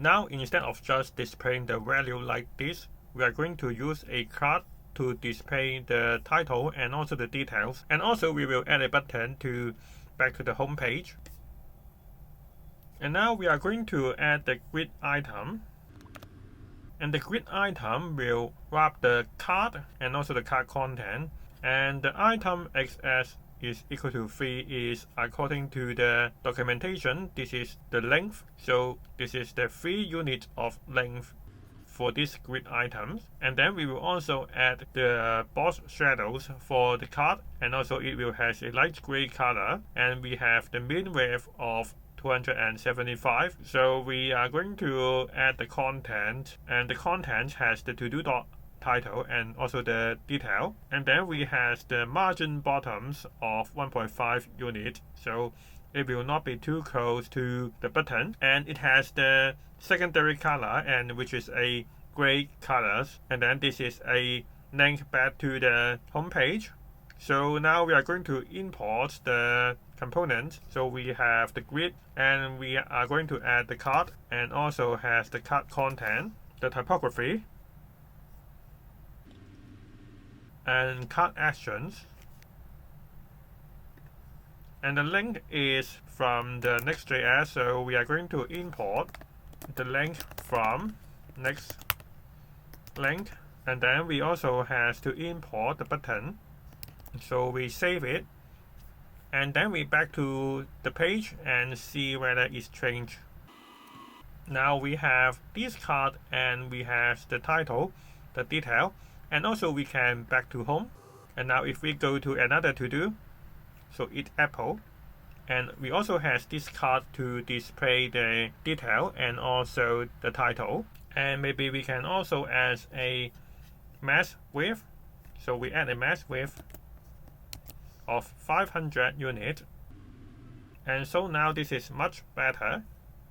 Now instead of just displaying the value like this, we are going to use a CRUD to display the title and also the details. And also we will add a button to back to the home page. And now we are going to add the grid item. And the grid item will wrap the card and also the card content. And the item XS is equal to 3 is according to the documentation. This is the length. So this is the 3 units of length for this grid items. And then we will also add the box shadows for the card, and also it will have a light gray color, and we have the min width of 275. So we are going to add the content, and the content has the to-do title and also the detail. And then we have the margin bottoms of 1.5 unit, so it will not be too close to the button. And it has the secondary color, and which is a gray colors. And then this is a link back to the home page. So now we are going to import the components. So we have the grid, and we are going to add the card, and also has the card content, the typography, and card actions. And the link is from the Nextjs, so we are going to import the link from next link. And then we also have to import the button. So we save it, and then we back to the page and see whether it's changed. Now we have this card, and we have the title, the detail, and also we can back to home. And now if we go to another to do, so it's Apple, and we also have this card to display the detail and also the title. And maybe we can also add a max width. So we add a max width of 500 units. And so now this is much better.